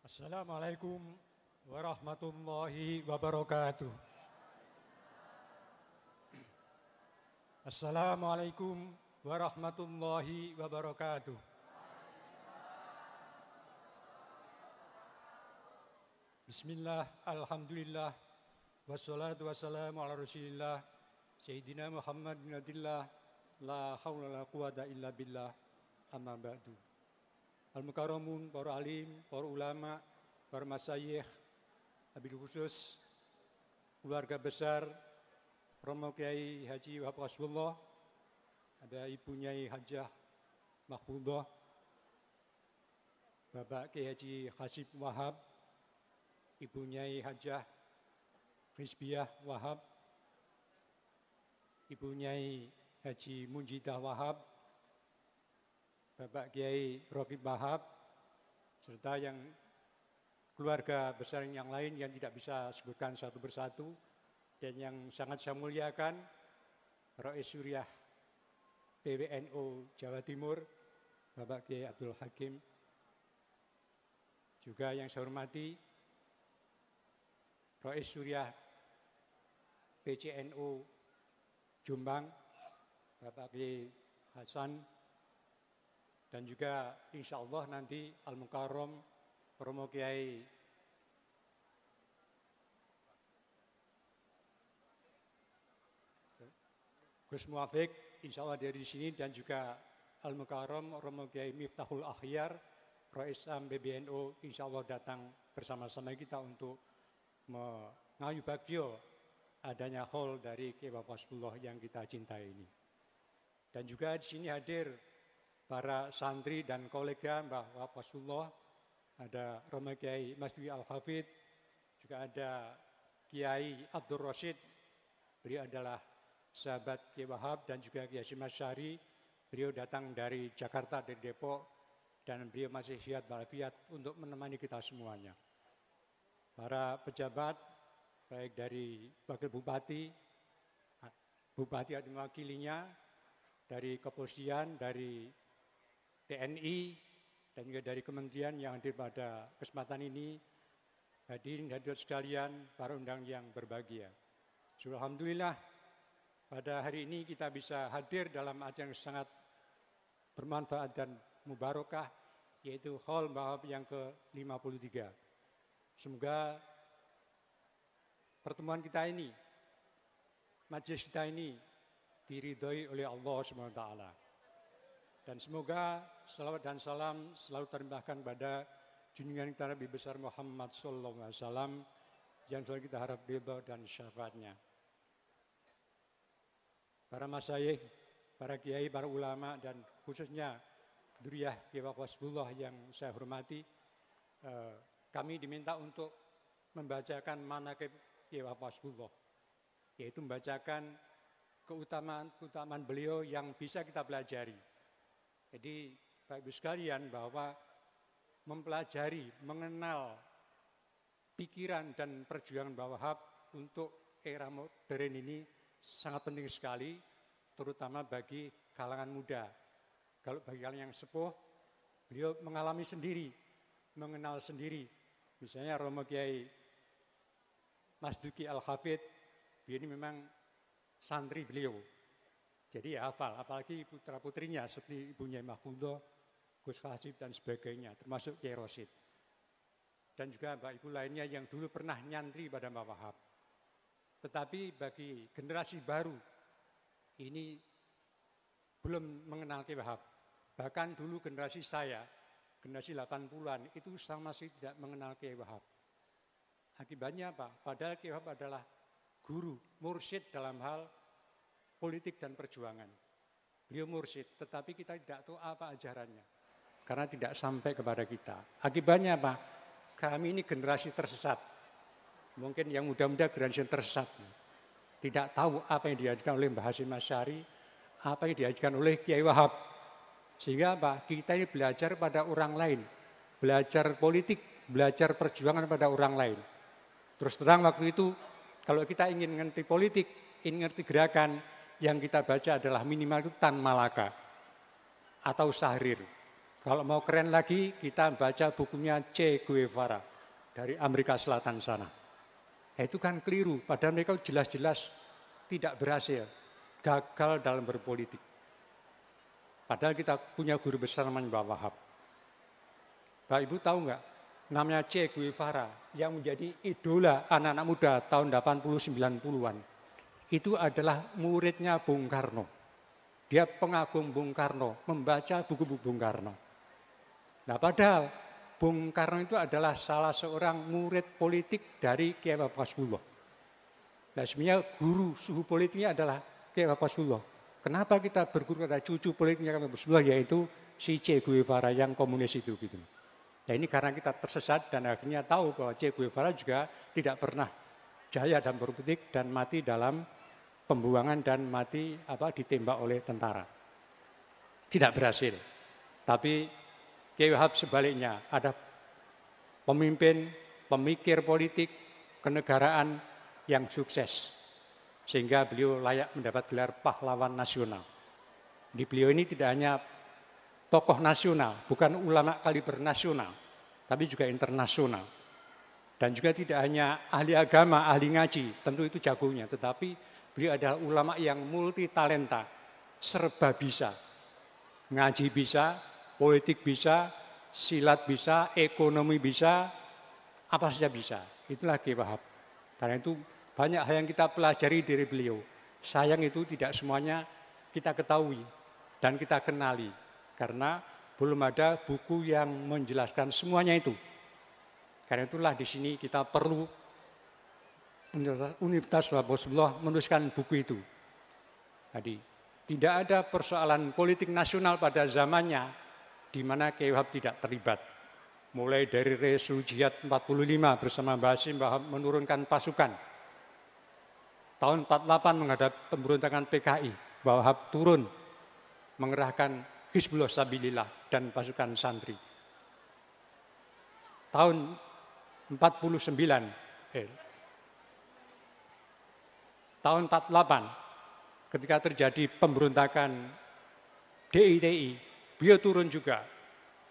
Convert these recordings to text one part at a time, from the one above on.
Assalamualaikum warahmatullahi wabarakatuh. Assalamualaikum warahmatullahi wabarakatuh. Bismillah, alhamdulillah, wassalatu wassalamu ala rasulillah, Sayyidina Muhammad bin Abdillah, la hawla la quwata illa billah, amma ba'du. Al-Mukarramun, para alim, para ulama, para masyayikh, abil khusus, keluarga besar, Romo Kiai Haji Wahab Hasbullah, ada Ibu Nyai Hajah Mahfudhah, Bapak Kiai Haji Hasib Wahab, Ibu Nyai Hajah Rizbiyah Wahab, Ibu Nyai Haji Munjidah Wahab, Bapak Kiai Rokib Wahab, serta yang keluarga besar yang lain yang tidak bisa sebutkan satu persatu, dan yang sangat saya muliakan, Rais Suriah PWNU Jawa Timur, Bapak Kiai Abdul Hakim, juga yang saya hormati, Rais Suriah PCNU Jombang, Bapak Kiai Hasan, dan juga insya Allah nanti Al-Mukarram Romo Kiai Gus Muafik insya Allah dari sini, dan juga Al-Mukarram Romo Kiai Miftahul Akhyar Rais Am PBNU insya Allah datang bersama-sama kita untuk mengayu bagio adanya hall dari Kiai Wahab Hasbullah yang kita cintai ini. Dan juga di sini hadir para santri dan kolega Mbah Wahab Hasbullah, ada Romo Kiai Masdwi Al-Hafidh, juga ada Kiai Abdul Rashid, beliau adalah sahabat Kiai Wahab, dan juga Kiai Hasyim Asy'ari, beliau datang dari Jakarta, dari Depok, dan beliau masih sehat walafiat untuk menemani kita semuanya. Para pejabat, baik dari Wakil Bupati, Bupati atau mewakilinya, dari Kepolisian, dari TNI, dan juga dari kementerian yang hadir pada kesempatan ini, hadirin hadirat sekalian, para undang yang berbahagia. Alhamdulillah, pada hari ini kita bisa hadir dalam acara yang sangat bermanfaat dan mubarakah, yaitu Hall Wahab yang ke-53. Semoga pertemuan kita ini, majelis kita ini, diridhoi oleh Allah SWT. Dan semoga salawat dan salam selalu terlimpahkan pada junjungan kita Nabi besar Muhammad SAW yang selalu kita harap ridha dan syafaatnya. Para masyayikh, para kiai, para ulama, dan khususnya Duriyah Kiai Wahab Hasbullah yang saya hormati, kami diminta untuk membacakan manaqib Kiai Wahab Hasbullah, yaitu membacakan keutamaan beliau yang bisa kita pelajari. Jadi Bapak Ibu sekalian, bahwa mempelajari, mengenal pikiran dan perjuangan Mbah Wahab untuk era modern ini sangat penting sekali, terutama bagi kalangan muda. Kalau bagi kalian yang sepuh, beliau mengalami sendiri, mengenal sendiri. Misalnya Romo Kiai Masduki Al-Hafidh, dia ini memang santri beliau. Jadi ya hafal, apalagi putra-putrinya seperti Ibu Nyai Mahfudhah, Gus Hasib dan sebagainya, termasuk Kiai Rosid. Dan juga Mbak Ibu lainnya yang dulu pernah nyantri pada Mbah Wahab. Tetapi bagi generasi baru, ini belum mengenal Kiai Wahab. Bahkan dulu generasi saya, generasi 80-an, itu sama sekali tidak mengenal Kiai Wahab. Akibatnya apa? Padahal Kiai Wahab adalah guru, mursyid dalam hal politik dan perjuangan. Beliau mursyid, tetapi kita tidak tahu apa ajarannya, karena tidak sampai kepada kita. Akibatnya apa? Kami ini generasi tersesat. Mungkin yang muda-muda generasi tersesat. Tidak tahu apa yang diajarkan oleh Mbah Hasyim Asy'ari, apa yang diajarkan oleh Kiai Wahab. Sehingga apa? Kita ini belajar pada orang lain. Belajar politik, belajar perjuangan pada orang lain. Terus terang waktu itu, kalau kita ingin ngerti politik, ingin ngerti gerakan, yang kita baca adalah minimal itu Tan Malaka atau Syahrir. Kalau mau keren lagi, kita baca bukunya Che Guevara dari Amerika Selatan sana. Ya, itu kan keliru, padahal mereka jelas-jelas tidak berhasil, gagal dalam berpolitik. Padahal kita punya guru besar namanya Mbak Wahab. Bapak Ibu tahu nggak, namanya Che Guevara yang menjadi idola anak-anak muda tahun 80-90-an. Itu adalah muridnya Bung Karno. Dia pengagum Bung Karno, membaca buku-buku Bung Karno. Nah padahal Bung Karno itu adalah salah seorang murid politik dari Kiai Bapak Hasbullah. Nah sebenarnya guru suhu politiknya adalah Kiai Bapak Hasbullah. Kenapa kita berguru pada cucu politiknya Kiai Bapak Hasbullah, yaitu si Che Guevara yang komunis itu gitu. Nah ini karena kita tersesat dan akhirnya tahu bahwa Che Guevara juga tidak pernah jaya dalam berpolitik dan mati dalam pembuangan dan mati ditembak oleh tentara. Tidak berhasil. Tapi Kiai Wahab sebaliknya ada pemimpin, pemikir politik, kenegaraan yang sukses. Sehingga beliau layak mendapat gelar pahlawan nasional. Di beliau ini tidak hanya tokoh nasional, bukan ulama kaliber nasional, tapi juga internasional. Dan juga tidak hanya ahli agama, ahli ngaji, tentu itu jagonya, tetapi beliau adalah ulama yang multi talenta, serba bisa. Ngaji bisa, politik bisa, silat bisa, ekonomi bisa, apa saja bisa. Itulah Kiai Wahab. Karena itu banyak hal yang kita pelajari dari beliau. Sayang itu tidak semuanya kita ketahui dan kita kenali. Karena belum ada buku yang menjelaskan semuanya itu. Karena itulah di sini kita perlu Universitas Rasulullah menuliskan buku itu. Jadi tidak ada persoalan politik nasional pada zamannya di mana Kiai Wahab tidak terlibat. Mulai dari resolusi Jihad 45 bersama Mbah Hasim menurunkan pasukan. Tahun 48 menghadap pemberontakan PKI, Mbah Wahab turun mengerahkan Hizbullah Sabilillah dan pasukan santri. Tahun 48 ketika terjadi pemberontakan DITI, beliau turun juga.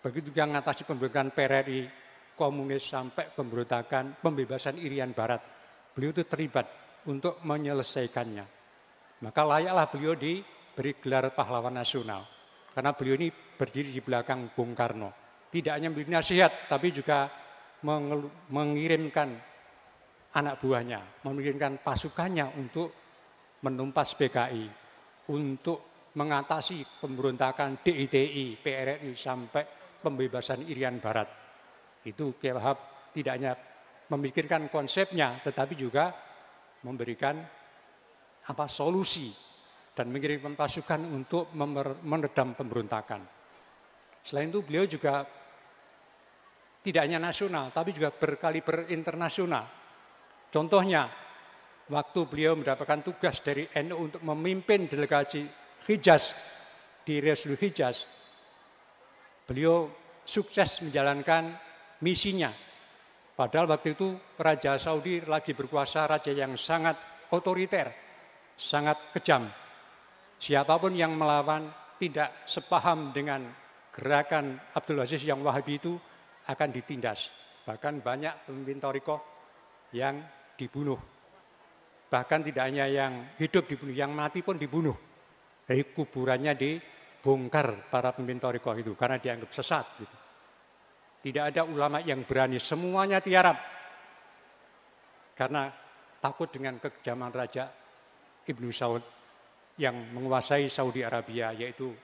Begitu yang mengatasi pemberontakan PRRI, komunis sampai pemberontakan pembebasan Irian Barat. Beliau itu terlibat untuk menyelesaikannya. Maka layaklah beliau diberi gelar pahlawan nasional. Karena beliau ini berdiri di belakang Bung Karno. Tidak hanya memberi nasihat, tapi juga mengirimkan anak buahnya, mengirimkan pasukannya untuk menumpas PKI, untuk mengatasi pemberontakan DITI, PRRI sampai pembebasan Irian Barat. Itu Kiai Wahab tidak hanya memikirkan konsepnya, tetapi juga memberikan solusi dan mengirimkan pasukan untuk meredam pemberontakan. Selain itu beliau juga tidak hanya nasional, tapi juga berkaliber internasional. Contohnya, waktu beliau mendapatkan tugas dari NU untuk memimpin delegasi Hijaz di Resolusi Hijaz, beliau sukses menjalankan misinya. Padahal waktu itu Raja Saudi lagi berkuasa, raja yang sangat otoriter, sangat kejam. Siapapun yang melawan tidak sepaham dengan gerakan Abdul Aziz yang Wahabi itu akan ditindas. Bahkan banyak pemimpin Thariqah yang dibunuh. Bahkan tidak hanya yang hidup dibunuh, yang mati pun dibunuh. Dari kuburannya dibongkar para pemimpin Thariqah itu karena dianggap sesat. Gitu. Tidak ada ulama yang berani, semuanya tiarap. Karena takut dengan kekejaman Raja Ibnu Saud yang menguasai Saudi Arabia, yaitu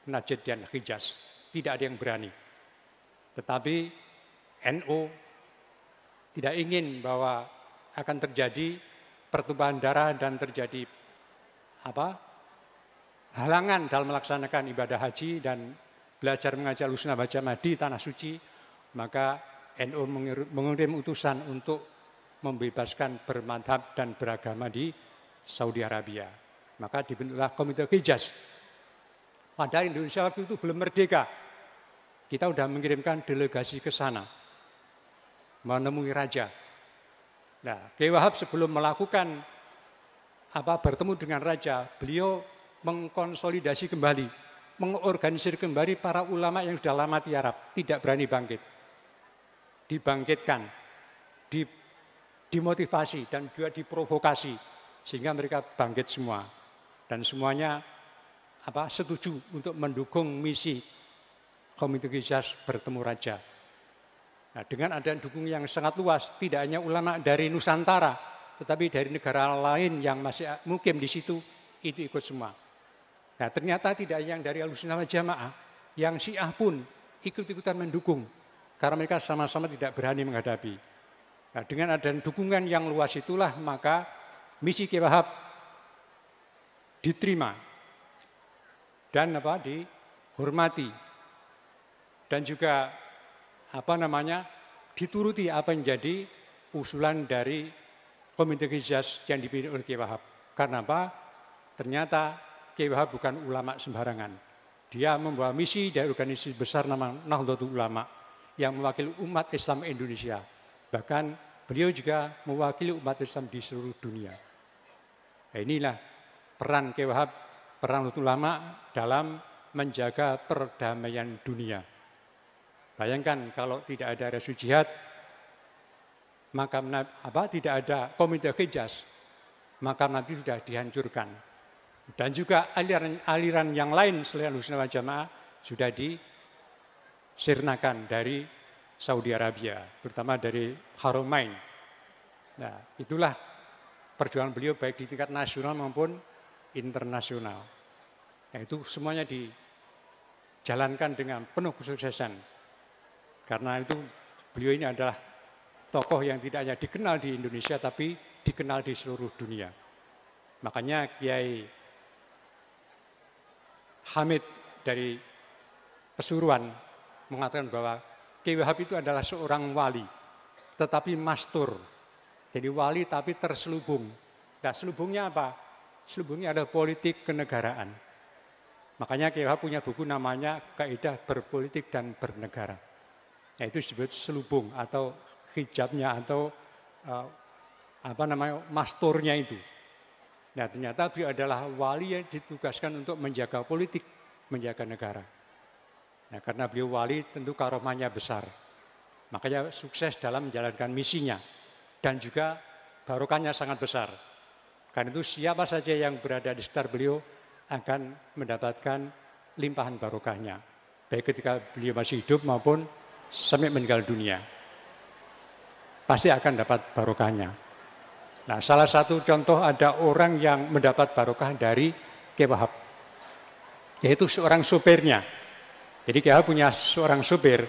Najd dan Hijaz. Tidak ada yang berani. Tetapi NU tidak ingin bahwa akan terjadi pertumpahan darah dan terjadi halangan dalam melaksanakan ibadah haji dan belajar mengajar Sunnah wal Jamaah di Tanah Suci. Maka NU mengirim utusan untuk membebaskan bermadhab dan beragama di Saudi Arabia. Maka dibentuklah Komite Hijaz. Padahal Indonesia waktu itu belum merdeka. Kita sudah mengirimkan delegasi ke sana menemui raja. Nah, Kiai Wahab sebelum melakukan bertemu dengan raja, beliau mengkonsolidasi kembali mengorganisir kembali para ulama yang sudah lama tiarap, tidak berani bangkit. Dibangkitkan, dimotivasi dan juga diprovokasi sehingga mereka bangkit semua. Dan semuanya setuju untuk mendukung misi Komite Hijaz bertemu Raja. Nah, dengan adanya dukungan yang sangat luas, tidak hanya ulama dari Nusantara, tetapi dari negara lain yang masih mukim di situ, itu ikut semua. Nah, ternyata tidak yang dari Ahlussunnah wal Jamaah, yang Syiah pun ikut-ikutan mendukung, karena mereka sama-sama tidak berani menghadapi. Nah, dengan adanya dukungan yang luas itulah, maka misi Kiai Wahab diterima dan dihormati dan juga dituruti apa yang menjadi usulan dari Komite Hijaz yang dipimpin oleh Kiai Wahab. Karena apa? Ternyata Kiai Wahab bukan ulama sembarangan. Dia membawa misi dari organisasi besar nama Nahdlatul Ulama yang mewakili umat Islam Indonesia. Bahkan beliau juga mewakili umat Islam di seluruh dunia. Nah, inilah peran Kiai Wahab, peran Nahdlatul Ulama dalam menjaga perdamaian dunia. Bayangkan kalau tidak ada Resul Jihad, maka tidak ada Komite Hijaz, maka nanti sudah dihancurkan. Dan juga aliran yang lain selain Ahlussunnah wal Jamaah sudah disirnakan dari Saudi Arabia, terutama dari Haramain. Nah, itulah perjuangan beliau baik di tingkat nasional maupun internasional. Nah, itu semuanya dijalankan dengan penuh kesuksesan. Karena itu beliau ini adalah tokoh yang tidak hanya dikenal di Indonesia, tapi dikenal di seluruh dunia. Makanya Kiai Hamid dari Pasuruan mengatakan bahwa Kiai Wahab itu adalah seorang wali, tetapi mastur. Jadi wali tapi terselubung. Nah, selubungnya apa? Selubungnya adalah politik kenegaraan. Makanya Kiai Wahab punya buku namanya Kaidah Berpolitik dan Bernegara. Nah, itu disebut selubung atau hijabnya atau masturnya itu. Nah, ternyata beliau adalah wali yang ditugaskan untuk menjaga politik, menjaga negara. Nah, karena beliau wali tentu karomahnya besar. Makanya sukses dalam menjalankan misinya. Dan juga barokahnya sangat besar. Karena itu siapa saja yang berada di sekitar beliau akan mendapatkan limpahan barokahnya. Baik ketika beliau masih hidup maupun sampai meninggal dunia. Pasti akan dapat barokahnya. Nah, salah satu contoh ada orang yang mendapat barokah dari Kiai Wahab, yaitu seorang supirnya. Jadi Kiai Wahab punya seorang supir,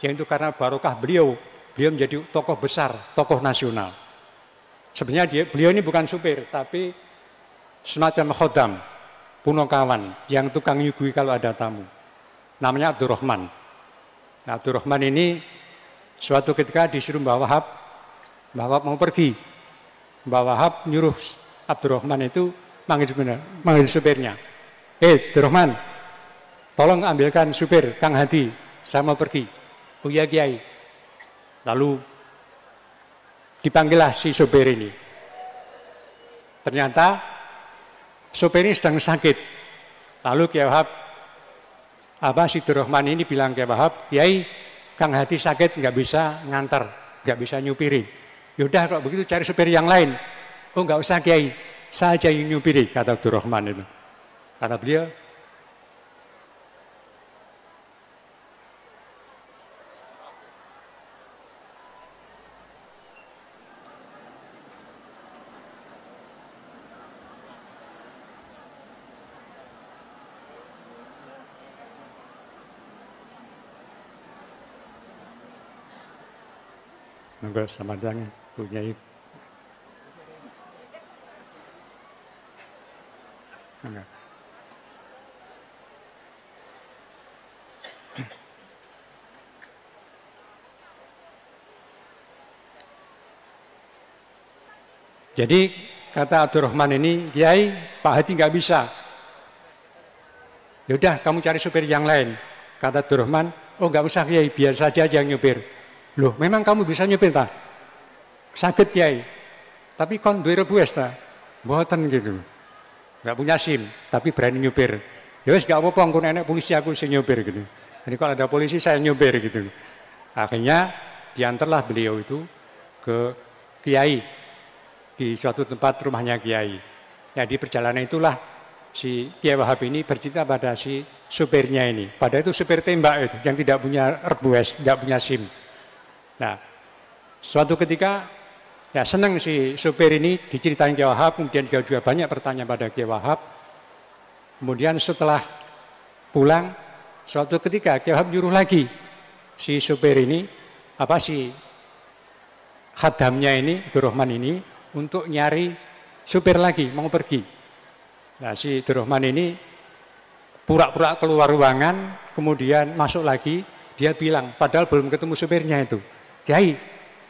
yang itu karena barokah beliau menjadi tokoh besar, tokoh nasional. Sebenarnya beliau ini bukan supir, tapi semacam khodam, punokawan, yang tukang nyugui kalau ada tamu. Namanya Abdurrahman. Nah, Abdurrahman ini suatu ketika disuruh Mbah Wahab mau pergi. Mbah Wahab nyuruh Abdurrahman itu manggil supirnya. Abdurrahman, tolong ambilkan supir Kang Hadi, saya mau pergi. Oh iya Kiai. Lalu dipanggillah si supir ini. Ternyata supir ini sedang sakit. Lalu Kiai Wahab, si Abdurrahman ini bilang Kiai Wahab, Kiai, Kang Hadi sakit, nggak bisa ngantar, nggak bisa nyupiri. Yaudah kalau begitu cari supir yang lain. Oh nggak usah Kiai, saya aja yang nyupiri, kata Abdurrahman itu. Kata beliau, monggo selamat datang Bu Nyai. Jadi kata Abdurrahman ini, Kiai, Pak Hadi nggak bisa. Yaudah kamu cari supir yang lain. Kata Abdurrahman, oh nggak usah Kiai, biar saja yang nyupir. Loh, memang kamu bisa nyupir tak? Sakit Kiai. Tapi kon duwe rebues ta? Mboten gitu. Enggak punya SIM, tapi berani nyupir. Ya wis gak apa-apa, engko nek polisi aku sing nyopir gitu. Jadi kalau ada polisi saya nyopir gitu. Akhirnya diantarlah beliau itu ke Kiai di suatu tempat rumahnya Kiai. Ya di perjalanan itulah si Kiai Wahab ini bercerita pada si supirnya ini. Pada itu supir tembak itu yang tidak punya request, tidak punya SIM. Nah, suatu ketika ya senang si supir ini diceritain Kiai Wahab, kemudian juga banyak pertanyaan pada Kiai Wahab. Kemudian setelah pulang, suatu ketika Kiai Wahab nyuruh lagi si supir ini, si khadamnya ini, Abdurrahman ini, untuk nyari supir lagi, mau pergi. Nah si Abdurrahman ini pura-pura keluar ruangan, kemudian masuk lagi, dia bilang, padahal belum ketemu supirnya itu. Kiai,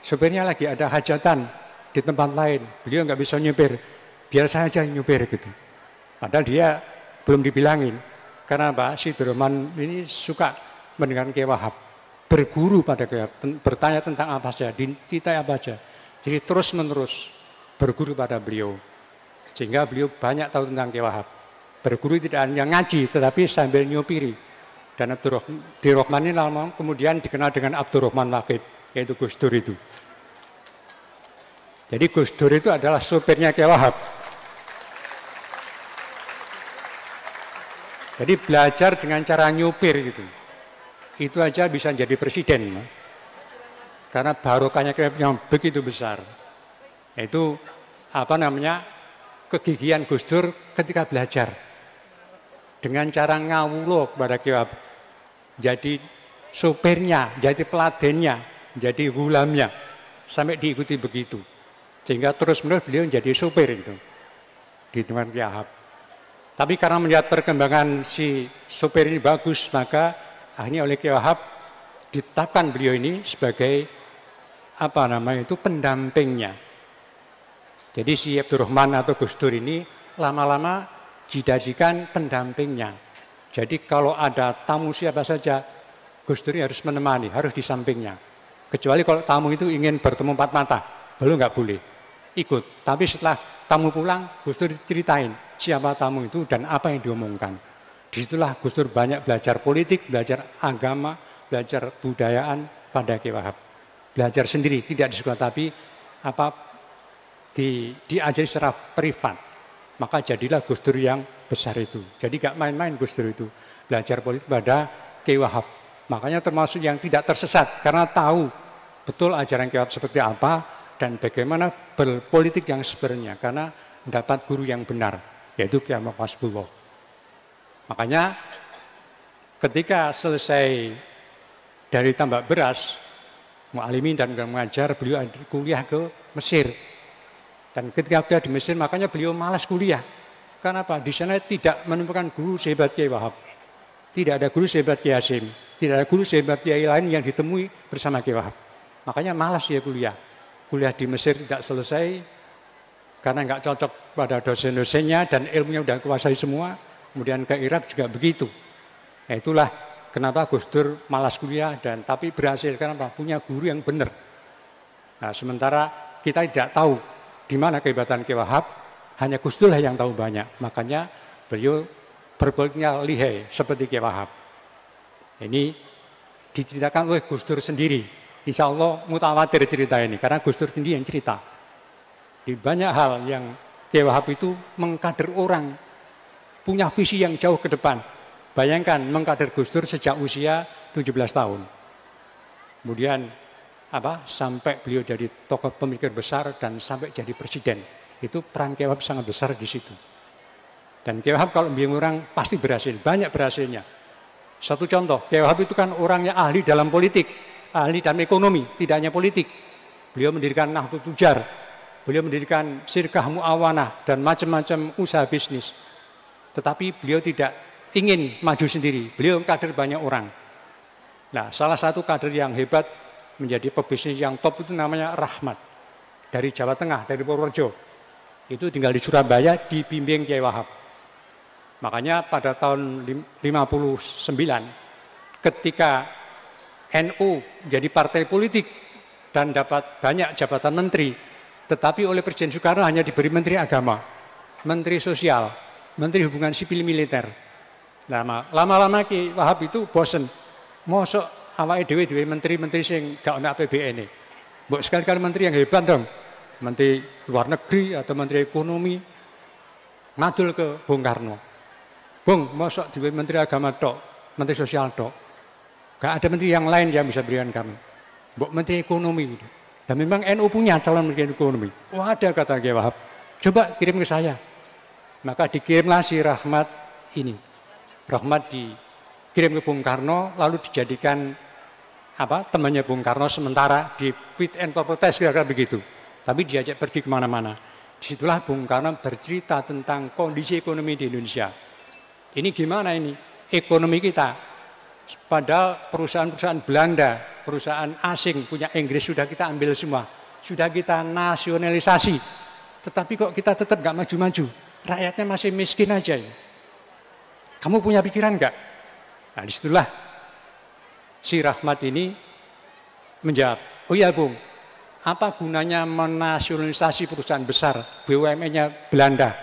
supirnya lagi ada hajatan di tempat lain, beliau nggak bisa nyupir, biar saya aja nyupir gitu. Padahal dia belum dibilangin, karena apa? Si Abdurrahman ini suka mendengar Kiai Wahab, berguru pada Kiai Wahab, bertanya tentang apa saja, dicintai apa saja. Jadi terus menerus berguru pada beliau. Sehingga beliau banyak tahu tentang Kiai Wahab. Berguru tidak hanya ngaji, tetapi sambil nyupiri. Dan Abdurrahman ini lama kemudian dikenal dengan Abdurrahman Wahid, yaitu Gus Dur itu. Jadi Gus Dur itu adalah supirnya Kiai Wahab. Jadi belajar dengan cara nyupir gitu. Itu aja bisa jadi presiden. Karena barokahnya Kiai Wahab yang begitu besar. Yaitu kegigihan Gus Dur ketika belajar dengan cara ngawulo kepada Kiai Wahab, jadi sopirnya, jadi peladennya, jadi gulamnya, sampai diikuti begitu, sehingga terus menerus beliau menjadi sopir itu di tempat Kiai Wahab. Tapi karena melihat perkembangan si sopir ini bagus, maka akhirnya oleh Kiai Wahab ditetapkan beliau ini sebagai pendampingnya. Jadi si Abdurrahman atau Gus Dur ini lama-lama dijadikan pendampingnya. Jadi kalau ada tamu siapa saja, Gus Dur harus menemani, harus di sampingnya. Kecuali kalau tamu itu ingin bertemu empat mata, nggak boleh ikut. Tapi setelah tamu pulang, Gus Dur ceritain siapa tamu itu dan apa yang diomongkan. Disitulah Gus Dur banyak belajar politik, belajar agama, belajar budayaan pada Kiai Wahab. Belajar sendiri, tidak di sekolah, tapi diajari secara privat. Maka jadilah Gus Dur yang besar itu. Jadi gak main-main Gus Dur itu. Belajar politik pada Kiai Wahab. Makanya termasuk yang tidak tersesat. Karena tahu betul ajaran Kiai Wahab seperti apa. Dan bagaimana berpolitik yang sebenarnya. Karena mendapat guru yang benar. Yaitu Kiai Wahab Hasbullah. Makanya ketika selesai dari tambak beras, mu'alimin dan mengajar, beliau kuliah ke Mesir. Dan ketika beliau di Mesir, makanya beliau malas kuliah. Kenapa? Di sana tidak menemukan guru sehebat Kiai Wahab. Tidak ada guru sehebat Kiai Hasim. Tidak ada guru sehebat Kiai lain yang ditemui bersama Kiai Wahab. Makanya malas dia kuliah. Kuliah di Mesir tidak selesai, karena nggak cocok pada dosen-dosennya dan ilmunya udah kuasai semua. Kemudian ke Irak juga begitu. Nah, itulah kenapa Gus Dur malas kuliah tapi berhasil. Kenapa? Punya guru yang benar. Nah, sementara kita tidak tahu di mana kehebatan Kiai Wahab, hanya Gus Dur lah yang tahu banyak. Makanya beliau berpolitiknya lihai seperti Kiai Wahab. Ini diceritakan oleh Gus Dur sendiri. Insya Allah mutawatir cerita ini, karena Gus Dur sendiri yang cerita. Di banyak hal yang Kiai Wahab itu mengkader orang, punya visi yang jauh ke depan. Bayangkan mengkader Gus Dur sejak usia 17 tahun. Kemudian sampai beliau jadi tokoh pemikir besar dan sampai jadi presiden. Itu peran Kiai Wahab sangat besar di situ. Dan Kiai Wahab kalau bimbing orang pasti berhasil, banyak berhasilnya. Satu contoh, Kiai Wahab itu kan orangnya ahli dalam politik, ahli dalam ekonomi, tidak hanya politik. Beliau mendirikan Nahdlatul Tujar, beliau mendirikan Syirkah Mu'awanah dan macam-macam usaha bisnis. Tetapi beliau tidak ingin maju sendiri, beliau kader banyak orang. Nah, salah satu kader yang hebat menjadi pebisnis yang top itu namanya Rahmat. Dari Jawa Tengah, dari Purworejo. Itu tinggal di Surabaya, dibimbing Kiai Wahab. Makanya pada tahun 59, ketika NU jadi partai politik dan dapat banyak jabatan menteri, tetapi oleh Presiden Soekarno hanya diberi Menteri Agama, Menteri Sosial, Menteri Hubungan Sipil Militer. Lama-lama Ki Wahab itu bosen. Mosok awake dhewe menteri-menteri sing gak ono APBN-e. Mbok sekali-kali menteri yang hebat dong. Menteri luar negeri atau menteri ekonomi ngadul ke Bung Karno. Bung, mosok dhewe menteri agama tok, menteri sosial tok. Gak ada menteri yang lain yang bisa berikan kami. Mbok menteri ekonomi. Dan memang NU punya calon menteri ekonomi. Wah, ada kata Ki Wahab. Coba kirim ke saya. Maka dikirimlah si Rahmat ini. Rahmat dikirim ke Bung Karno, lalu dijadikan temannya Bung Karno sementara di fit and proper test, kira-kira begitu. Tapi diajak pergi kemana-mana. Disitulah Bung Karno bercerita tentang kondisi ekonomi di Indonesia. Ini gimana ini? Ekonomi kita. Padahal perusahaan-perusahaan Belanda, perusahaan asing punya Inggris sudah kita ambil semua. Sudah kita nasionalisasi. Tetapi kok kita tetap gak maju-maju. Rakyatnya masih miskin aja. Kamu punya pikiran gak? Nah disitulah si Rahmat ini menjawab, oh iya Bung, apa gunanya menasionalisasi perusahaan besar, BUMN-nya Belanda.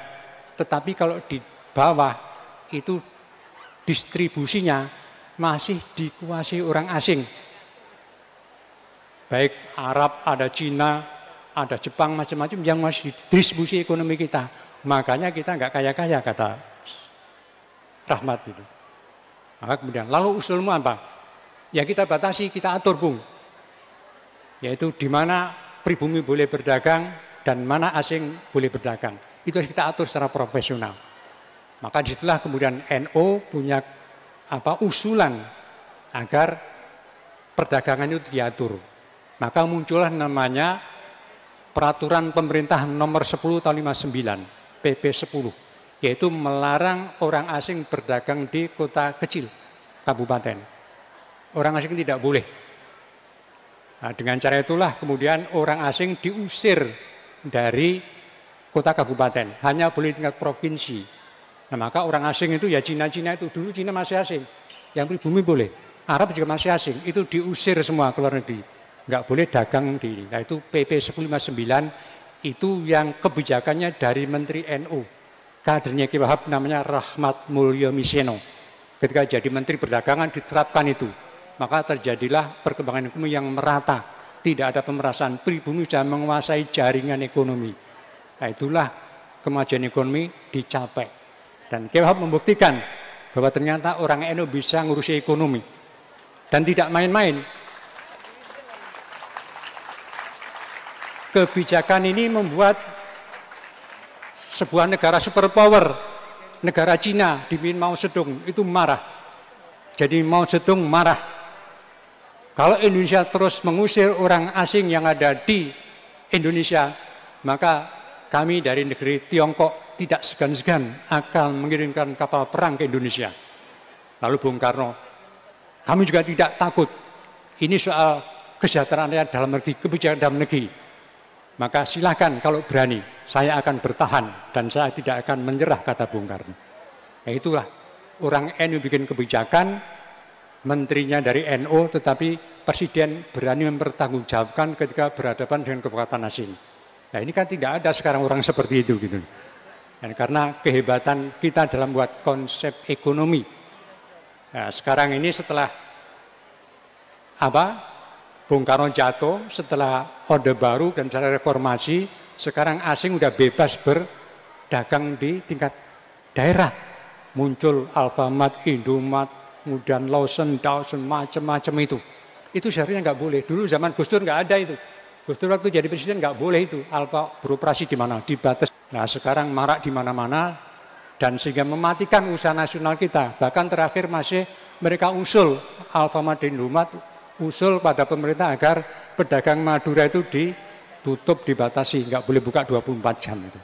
Tetapi kalau di bawah itu distribusinya masih dikuasai orang asing. Baik Arab, ada Cina, ada Jepang, macam-macam yang masih distribusi ekonomi kita. Makanya kita nggak kaya-kaya, kata Rahmat itu. Maka kemudian, lalu usulmu apa? Ya kita batasi, kita atur Bung. Yaitu di mana pribumi boleh berdagang dan mana asing boleh berdagang. Itu harus kita atur secara profesional. Maka disitulah kemudian NU punya usulan agar perdagangan itu diatur. Maka muncullah namanya Peraturan Pemerintah Nomor 10 Tahun 59, PP 10, yaitu melarang orang asing berdagang di kota kecil, kabupaten. Orang asing tidak boleh. Nah, dengan cara itulah kemudian orang asing diusir dari kota kabupaten, hanya boleh tingkat provinsi. Nah, maka orang asing itu ya Cina-Cina itu, dulu Cina masih asing, yang pribumi boleh, Arab juga masih asing, itu diusir semua ke luar negeri, nggak boleh dagang di ini. Nah itu PP 1059 itu yang kebijakannya dari Menteri NU, kadernya Ki Wahab namanya Rahmat Mulyo Miseno. Ketika jadi Menteri Perdagangan diterapkan itu, maka terjadilah perkembangan ekonomi yang merata, tidak ada pemerasan, pribumi sudah menguasai jaringan ekonomi. Nah itulah kemajuan ekonomi dicapai. Dan Ki Wahab membuktikan bahwa ternyata orang NU bisa ngurusi ekonomi. Dan tidak main-main. Kebijakan ini membuat sebuah negara superpower, negara Cina dipimpin Mao Zedong itu marah. Jadi Mao Zedong marah. Kalau Indonesia terus mengusir orang asing yang ada di Indonesia, maka kami dari negeri Tiongkok tidak segan-segan akan mengirimkan kapal perang ke Indonesia. Lalu Bung Karno, kami juga tidak takut. Ini soal kesejahteraan rakyat dalam negeri, kebijakan dalam negeri. Maka silakan kalau berani, saya akan bertahan dan saya tidak akan menyerah, kata Bung Karno. Nah, itulah orang NU bikin kebijakan, menterinya dari NU, tetapi presiden berani mempertanggungjawabkan ketika berhadapan dengan kekuatan asing. Nah ini kan tidak ada sekarang orang seperti itu gitu. Dan karena kehebatan kita dalam buat konsep ekonomi. Nah, sekarang ini setelah Bung Karno jatuh, setelah Orde Baru dan cara reformasi, sekarang asing udah bebas berdagang di tingkat daerah. Muncul Alfamart, Indomaret, kemudian Lawson, Dawson, macam-macam itu. Itu seharusnya nggak boleh. Dulu zaman Gus Dur nggak ada itu. Gus Dur waktu jadi presiden nggak boleh itu. Alfa beroperasi di mana? Dibatas. Nah sekarang marak di mana-mana dan sehingga mematikan usaha nasional kita. Bahkan terakhir masih mereka usul Alfamart, Indomaret, usul pada pemerintah agar pedagang Madura itu ditutup, dibatasi, nggak boleh buka 24 jam itu.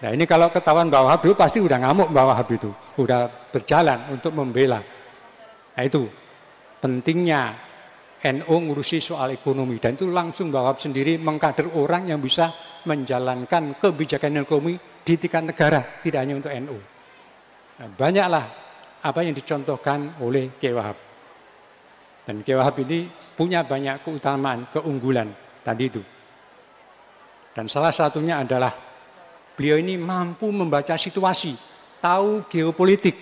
Nah ini kalau ketahuan Mbak Wahab dulu pasti udah ngamuk Mbak Wahab itu, udah berjalan untuk membela. Nah itu pentingnya NU ngurusi soal ekonomi dan itu langsung Mbak Wahab sendiri mengkader orang yang bisa menjalankan kebijakan ekonomi di tingkat negara, tidak hanya untuk NU. Nah, banyaklah apa yang dicontohkan oleh Ki Wahab. Dan Ki Wahab ini punya banyak keutamaan, keunggulan tadi itu. Dan salah satunya adalah beliau ini mampu membaca situasi, tahu geopolitik.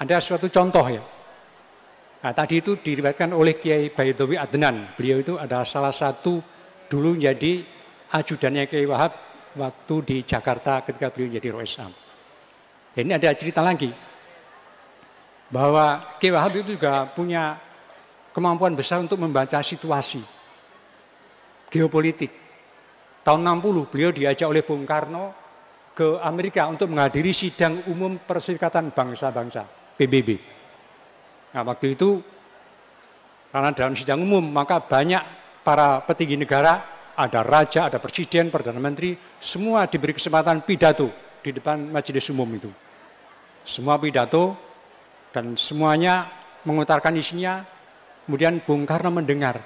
Ada suatu contoh ya. Nah, tadi itu diriwayatkan oleh Kiai Baidowi Adnan. Beliau itu adalah salah satu dulu jadi ajudannya Kiai Wahab waktu di Jakarta ketika beliau jadi Rois Am. Dan ini ada cerita lagi bahwa Kiai Wahab itu juga punya kemampuan besar untuk membaca situasi geopolitik. Tahun 60 beliau diajak oleh Bung Karno ke Amerika untuk menghadiri sidang umum Perserikatan Bangsa-Bangsa PBB. Nah, waktu itu karena dalam sidang umum maka banyak para petinggi negara, ada raja, ada presiden, perdana menteri, semua diberi kesempatan pidato di depan majelis umum itu. Semua pidato dan semuanya mengutarakan isinya. Kemudian Bung Karno mendengar,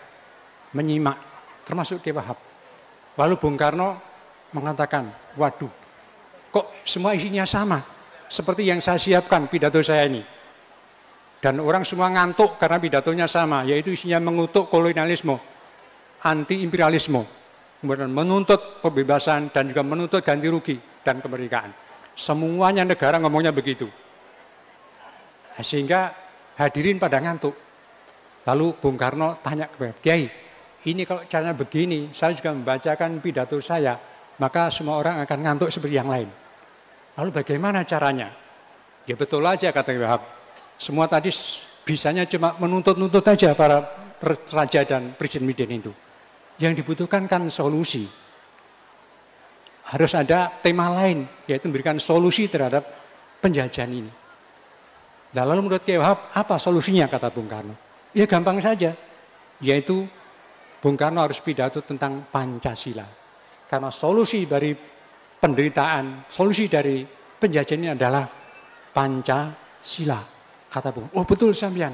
menyimak, termasuk Kiai Wahab. Lalu Bung Karno mengatakan, waduh, kok semua isinya sama, seperti yang saya siapkan pidato saya ini. Dan orang semua ngantuk karena pidatonya sama, yaitu isinya mengutuk kolonialisme, anti-imperialisme, kemudian menuntut pembebasan dan juga menuntut ganti rugi dan kemerdekaan. Semuanya negara ngomongnya begitu. Sehingga hadirin pada ngantuk. Lalu Bung Karno tanya kepada Kiai, ini kalau caranya begini, saya juga membacakan pidato saya, maka semua orang akan ngantuk seperti yang lain. Lalu bagaimana caranya? Ya betul aja kata Kiai Wahab. Semua tadi bisanya cuma menuntut-nuntut aja para raja dan presiden itu. Yang dibutuhkan kan solusi. Harus ada tema lain, yaitu memberikan solusi terhadap penjajahan ini. Nah, lalu menurut Kiai Wahab, apa solusinya kata Bung Karno? Ya gampang saja, yaitu Bung Karno harus pidato tentang Pancasila. Karena solusi dari penderitaan, solusi dari penjajahan ini adalah Pancasila. Kata Bung, oh betul sampean.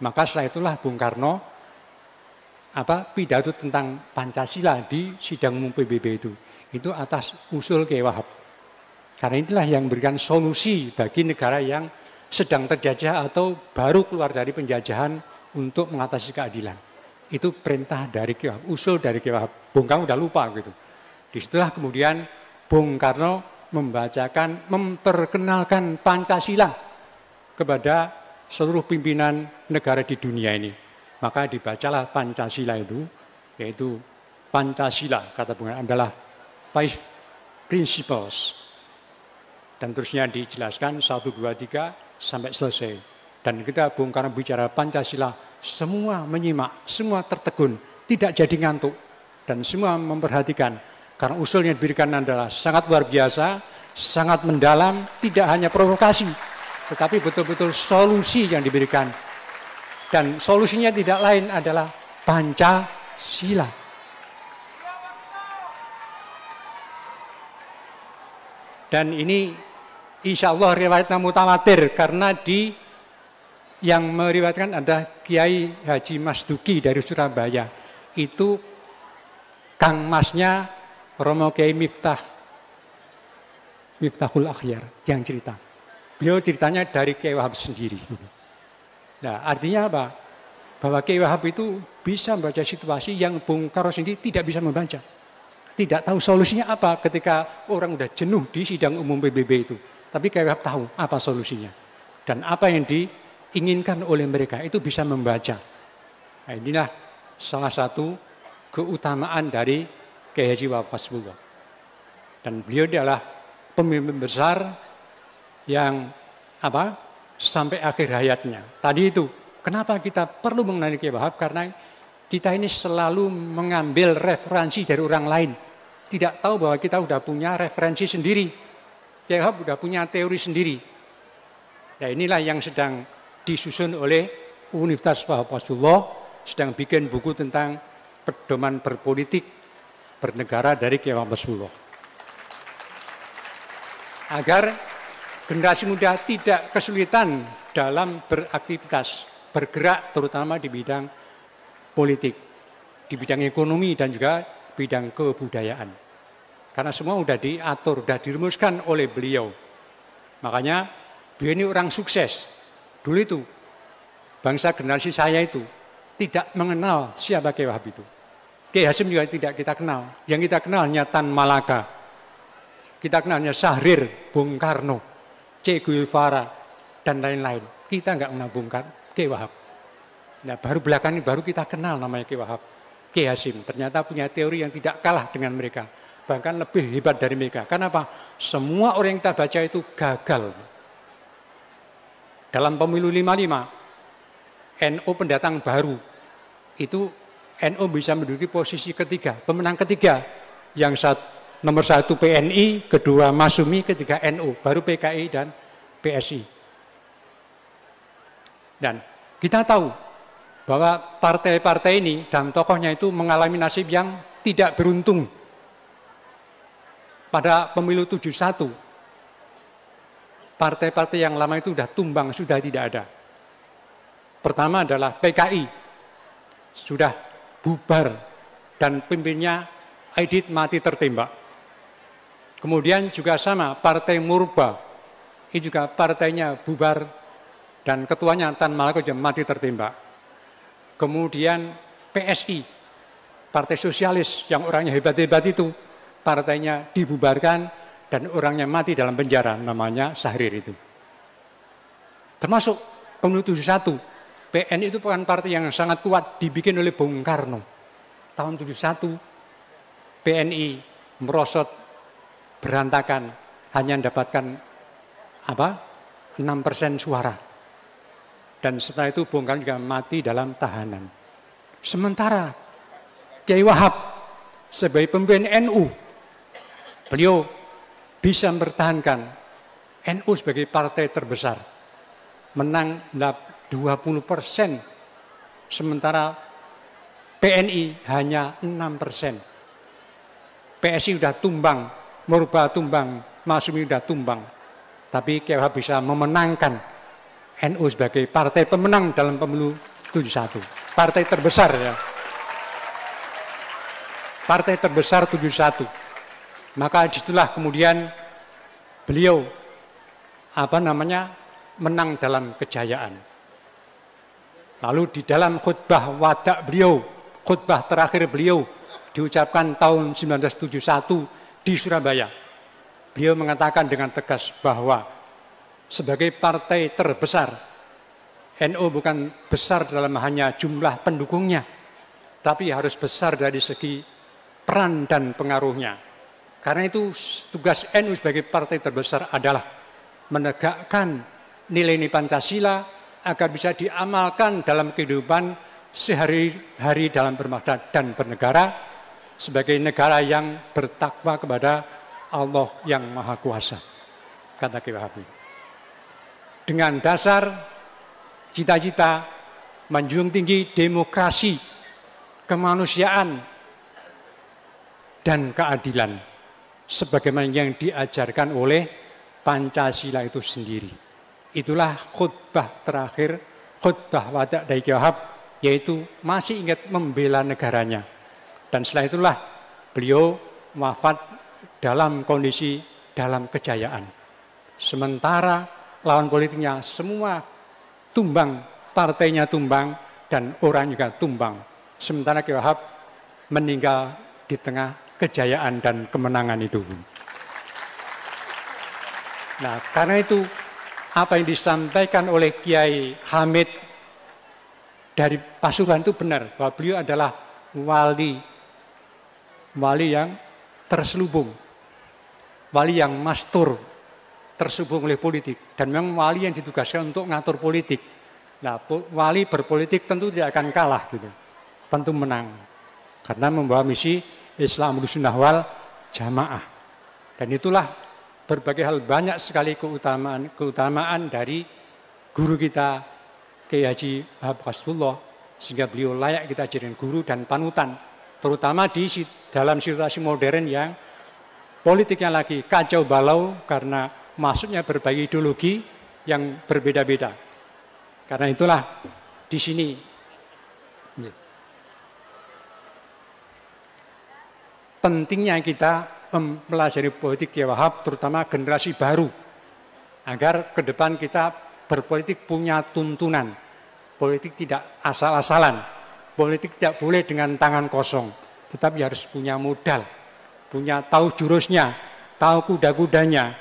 Maka setelah itulah Bung Karno pidato tentang Pancasila di sidang umum PBB itu. Itu atas usul Kiai Wahab. Karena inilah yang memberikan solusi bagi negara yang sedang terjajah atau baru keluar dari penjajahan untuk mengatasi keadilan. Itu perintah dari Kiai Wahab, usul dari Kiai Wahab. Bung Karno udah lupa gitu. Disitulah kemudian Bung Karno memperkenalkan Pancasila kepada seluruh pimpinan negara di dunia ini. Maka dibacalah Pancasila itu, yaitu Pancasila kata Bung Karno adalah 5 principles. Dan terusnya dijelaskan 1, 2, 3 sampai selesai. Dan kita Bung Karno bicara Pancasila, semua menyimak, semua tertegun, tidak jadi ngantuk. Dan semua memperhatikan, karena usul yang diberikan adalah sangat luar biasa, sangat mendalam, tidak hanya provokasi, tetapi betul-betul solusi yang diberikan. Dan solusinya tidak lain adalah Pancasila. Dan ini insya Allah riwayatnya mutawatir karena yang meriwayatkan ada Kiai Haji Mas Duki dari Surabaya. Itu Kang Masnya Romo Kiai Miftahul Akhyar yang cerita. Beliau ceritanya dari Kiai Wahab sendiri. Nah, artinya apa? Bahwa Kiai Wahab itu bisa membaca situasi yang Bung Karno sendiri tidak bisa membaca. Tidak tahu solusinya apa ketika orang udah jenuh di sidang umum PBB itu. Tapi Kiai Wahab tahu apa solusinya. Dan apa yang diinginkan oleh mereka itu bisa membaca. Nah, inilah salah satu keutamaan dari Kiai Haji Wahab Hasbullah. Dan beliau adalah pemimpin besar yang sampai akhir hayatnya. Tadi itu, kenapa kita perlu mengenali Kiai Wahab? Karena kita ini selalu mengambil referensi dari orang lain. Tidak tahu bahwa kita sudah punya referensi sendiri. Kiai Wahab sudah punya teori sendiri. Nah, inilah yang sedang disusun oleh Universitas Wahab Hasbullah, sedang bikin buku tentang pedoman berpolitik bernegara dari Kiai Wahab Hasbullah. Agar generasi muda tidak kesulitan dalam beraktivitas, bergerak terutama di bidang politik, di bidang ekonomi dan juga bidang kebudayaan. Karena semua sudah diatur, sudah dirumuskan oleh beliau. Makanya beliau ini orang sukses. Dulu itu bangsa generasi saya itu tidak mengenal siapa Kiai Wahab itu. Kiai Hasyim juga tidak kita kenal. Yang kita kenal hanya Tan Malaka. Kita kenal hanya Syahrir, Bung Karno, Che Guevara, dan lain-lain. Kita nggak menabungkan Kiai Wahab. Nah, baru belakangan ini baru kita kenal namanya Kiai Wahab. Kiai Hasyim ternyata punya teori yang tidak kalah dengan mereka. Bahkan lebih hebat dari mereka. Kenapa? Semua orang yang kita baca itu gagal. Dalam pemilu 55, NU pendatang baru, itu NU bisa menduduki posisi ketiga, pemenang ketiga. Yang nomor 1 PNI, kedua Masyumi, ketiga NU, baru PKI dan PSI. Dan kita tahu bahwa partai-partai ini dan tokohnya itu mengalami nasib yang tidak beruntung. Pada pemilu 71, partai-partai yang lama itu sudah tumbang, sudah tidak ada. Pertama adalah PKI, sudah bubar dan pimpinnya Aidit mati tertembak. Kemudian juga sama, Partai Murba, ini juga partainya bubar dan ketuanya Tan Malaka juga mati tertembak. Kemudian PSI, Partai Sosialis yang orangnya hebat-hebat itu, partainya dibubarkan dan orangnya mati dalam penjara, namanya Syahrir itu. Termasuk pemilu 71, PNI itu bukan partai yang sangat kuat, dibikin oleh Bung Karno. Tahun 71, PNI merosot berantakan, hanya mendapatkan 6% suara. Dan setelah itu Bung Karno juga mati dalam tahanan. Sementara Kiai Wahab sebagai pemimpin NU, beliau bisa mempertahankan NU sebagai partai terbesar, menang 20%, sementara PNI hanya 6%. PSI sudah tumbang, Murba tumbang, Masyumi sudah tumbang. Tapi Kiai Wahab bisa memenangkan NU sebagai partai pemenang dalam pemilu 71. Partai terbesar ya. Partai terbesar 71. Maka disitulah kemudian beliau menang dalam kejayaan. Lalu di dalam khutbah wada beliau, khutbah terakhir beliau diucapkan tahun 1971 di Surabaya. Beliau mengatakan dengan tegas bahwa sebagai partai terbesar, NU bukan besar dalam hanya jumlah pendukungnya, tapi harus besar dari segi peran dan pengaruhnya. Karena itu tugas NU sebagai partai terbesar adalah menegakkan nilai-nilai Pancasila agar bisa diamalkan dalam kehidupan sehari-hari dalam berbangsa dan bernegara, sebagai negara yang bertakwa kepada Allah yang Maha Kuasa, kata Kiai Wahab. Dengan dasar cita-cita menjunjung tinggi demokrasi, kemanusiaan, dan keadilan, sebagaimana yang diajarkan oleh Pancasila itu sendiri. Itulah khutbah terakhir, khutbah wada dari Kiai Wahab, yaitu masih ingat membela negaranya. Dan setelah itulah beliau wafat dalam kondisi dalam kejayaan. Sementara lawan politiknya semua tumbang, partainya tumbang, dan orang juga tumbang. Sementara Kiai Wahab meninggal di tengah kejayaan dan kemenangan itu. Nah, karena itu apa yang disampaikan oleh Kiai Hamid dari Pasuruan itu benar, bahwa beliau adalah wali yang terselubung, wali yang mastur, terselubung oleh politik, dan memang wali yang ditugaskan untuk ngatur politik. Nah, wali berpolitik tentu tidak akan kalah gitu, tentu menang, karena membawa misi Islam Sunnah wal Jamaah. Dan itulah berbagai hal, banyak sekali keutamaan dari guru kita Kiai Haji Wahab Hasbullah, sehingga beliau layak kita jadikan guru dan panutan, terutama di dalam situasi modern yang politiknya lagi kacau balau karena masuknya berbagai ideologi yang berbeda-beda. Karena itulah di sini pentingnya kita mempelajari politik Kiai Wahab, terutama generasi baru, agar ke depan kita berpolitik punya tuntunan. Politik tidak asal-asalan, politik tidak boleh dengan tangan kosong, tetapi harus punya modal, punya tahu jurusnya, tahu kuda-kudanya,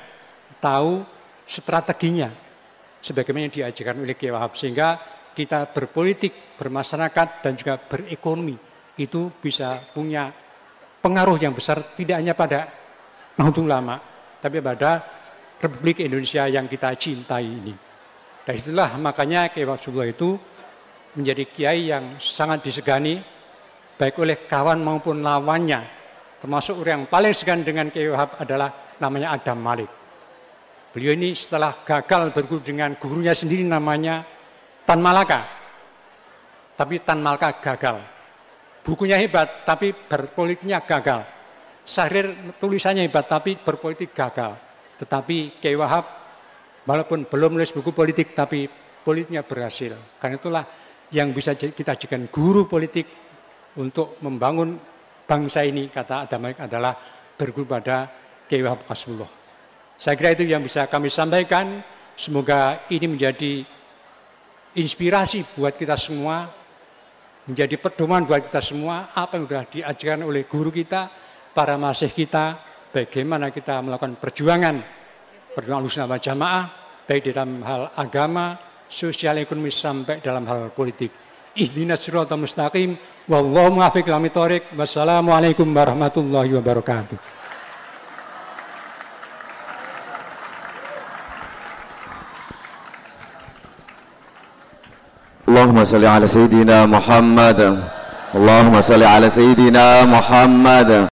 tahu strateginya, sebagaimana yang diajarkan oleh Kiai Wahab, sehingga kita berpolitik, bermasyarakat, dan juga berekonomi itu bisa punya pengaruh yang besar tidak hanya pada Nahdlatul Ulama, tapi pada Republik Indonesia yang kita cintai ini. Dan itulah makanya Kiai Wahab itu menjadi kiai yang sangat disegani baik oleh kawan maupun lawannya. Termasuk orang yang paling segan dengan Kiai Wahab adalah namanya Adam Malik. Beliau ini setelah gagal berguru dengan gurunya sendiri namanya Tan Malaka. Tapi Tan Malaka gagal. Bukunya hebat tapi berpolitiknya gagal. Syahrir tulisannya hebat tapi berpolitik gagal. Tetapi Kiai Wahab walaupun belum nulis buku politik tapi politiknya berhasil. Karena itulah yang bisa kita jadikan guru politik untuk membangun bangsa ini, kata Adam Malik, adalah berguru pada Kiai Wahab Hasbullah. Saya kira itu yang bisa kami sampaikan. Semoga ini menjadi inspirasi buat kita semua, menjadi pedoman buat kita semua, apa yang sudah diajarkan oleh guru kita, para masyayikh kita, bagaimana kita melakukan perjuangan Ahlussunnah wal Jamaah, baik dalam hal agama, sosial, ekonomi, sampai dalam hal politik. Ihdinas siratal mustaqim, wallahu muwaffiq ila thoriq. Wassalamualaikum warahmatullahi wabarakatuh. Allahumma salli ala Sayyidina Muhammad. Allahumma salli ala Sayyidina Muhammad.